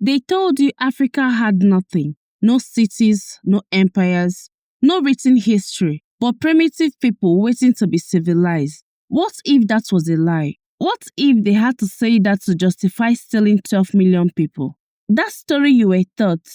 They told you Africa had nothing, no cities, no empires, no written history, but primitive people waiting to be civilized. What if that was a lie? What if they had to say that to justify stealing 12 million people? That story you were taught,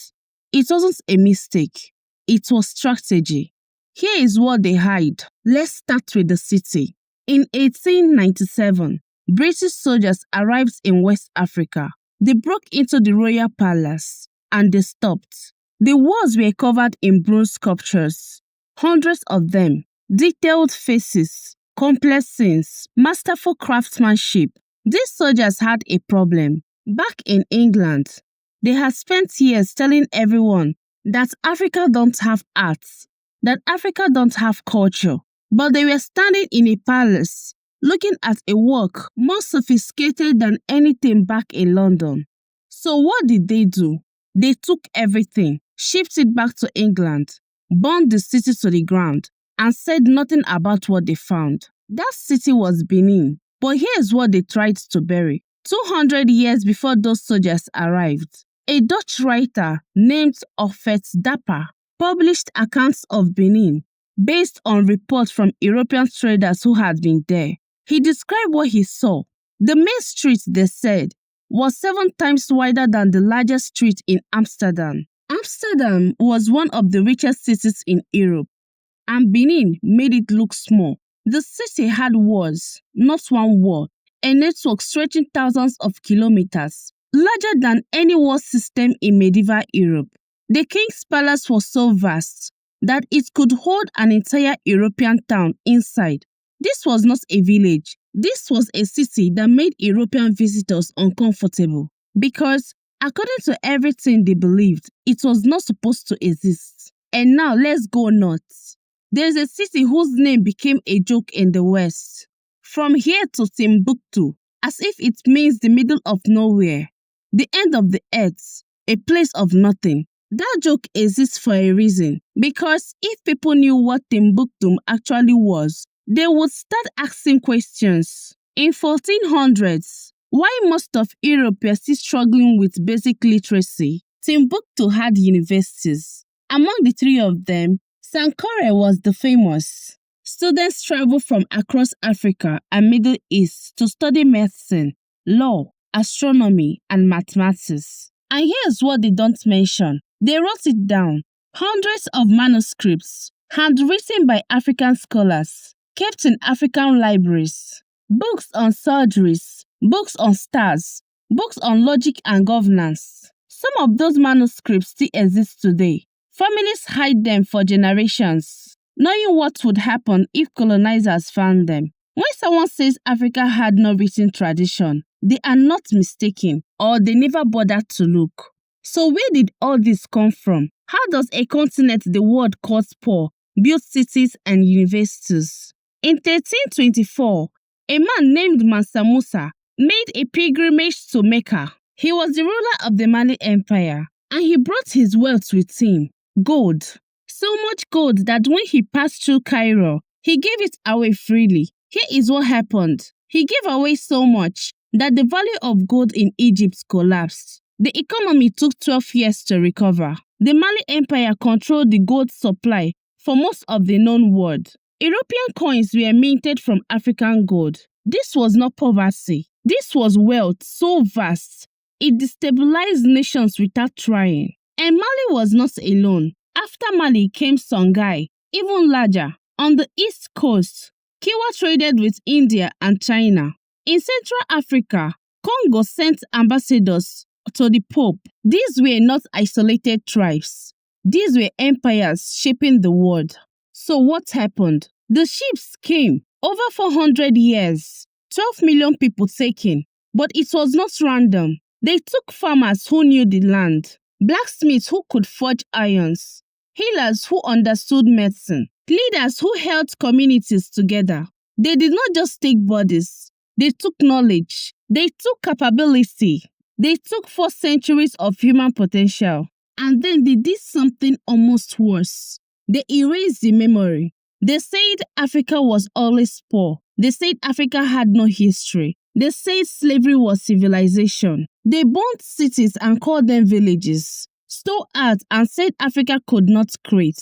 it wasn't a mistake, it was strategy. Here is what they hide. Let's start with the city. In 1897, British soldiers arrived in West Africa. They broke into the royal palace and they stopped. The walls were covered in bronze sculptures, hundreds of them, detailed faces, complex scenes, masterful craftsmanship. These soldiers had a problem. Back in England, they had spent years telling everyone that Africa don't have arts, that Africa don't have culture. But they were standing in a palace, looking at a work more sophisticated than anything back in London. So what did they do? They took everything, shipped it back to England, burned the city to the ground, and said nothing about what they found. That city was Benin. But here's what they tried to bury. 200 years before those soldiers arrived, a Dutch writer named Offet Dapper published accounts of Benin based on reports from European traders who had been there. He described what he saw. The main street, they said, was 7 times wider than the largest street in Amsterdam. Amsterdam was one of the richest cities in Europe, and Benin made it look small. The city had walls, not one wall, a network stretching thousands of kilometers, larger than any wall system in medieval Europe. The king's palace was so vast that it could hold an entire European town inside. This was not a village. This was a city that made European visitors uncomfortable because, according to everything they believed, it was not supposed to exist. And now let's go north. There's a city whose name became a joke in the West. From here to Timbuktu, as if it means the middle of nowhere, the end of the earth, a place of nothing. That joke exists for a reason, because if people knew what Timbuktu actually was, they would start asking questions. In 1400s, while most of Europe were still struggling with basic literacy, Timbuktu had universities. Among the 3 of them, Sankore was the famous. Students traveled from across Africa and Middle East to study medicine, law, astronomy, and mathematics. And here's what they don't mention. They wrote it down. Hundreds of manuscripts, handwritten by African scholars, kept in African libraries. Books on surgeries, books on stars, books on logic and governance. Some of those manuscripts still exist today. Families hide them for generations, knowing what would happen if colonizers found them. When someone says Africa had no written tradition, they are not mistaken, or they never bothered to look. So where did all this come from? How does a continent the world calls poor build cities and universities? In 1324, a man named Mansa Musa made a pilgrimage to Mecca. He was the ruler of the Mali Empire, and he brought his wealth with him, gold. So much gold that when he passed through Cairo, he gave it away freely. Here is what happened. He gave away so much that the value of gold in Egypt collapsed. The economy took 12 years to recover. The Mali Empire controlled the gold supply for most of the known world. European coins were minted from African gold. This was not poverty. This was wealth so vast, it destabilized nations without trying. And Mali was not alone. After Mali came Songhai, even larger. On the east coast, Kiwa traded with India and China. In Central Africa, Congo sent ambassadors to the Pope. These were not isolated tribes. These were empires shaping the world. So what happened? The ships came. Over 400 years. 12 million people taken. But it was not random. They took farmers who knew the land, blacksmiths who could forge irons, healers who understood medicine, leaders who held communities together. They did not just take bodies. They took knowledge. They took capability. They took 4 centuries of human potential. And then they did something almost worse. They erased the memory. They said Africa was always poor. They said Africa had no history. They said slavery was civilization. They burnt cities and called them villages, stole art and said Africa could not create,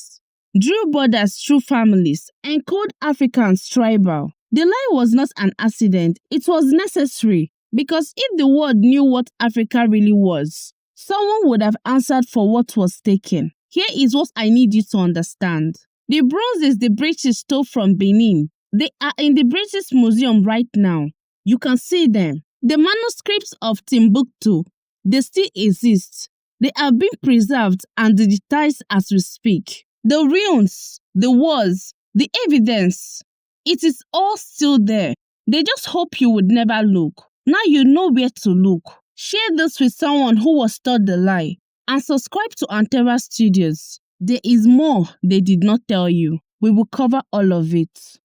drew borders through families, and called Africans tribal. The lie was not an accident, it was necessary, because if the world knew what Africa really was, someone would have answered for what was taken. Here is what I need you to understand. The bronzes the British stole from Benin, they are in the British Museum right now. You can see them. The manuscripts of Timbuktu, they still exist. They are being preserved and digitized as we speak. The ruins, the walls, the evidence, it is all still there. They just hope you would never look. Now you know where to look. Share this with someone who was taught the lie. And subscribe to Antera Studios. There is more they did not tell you. We will cover all of it.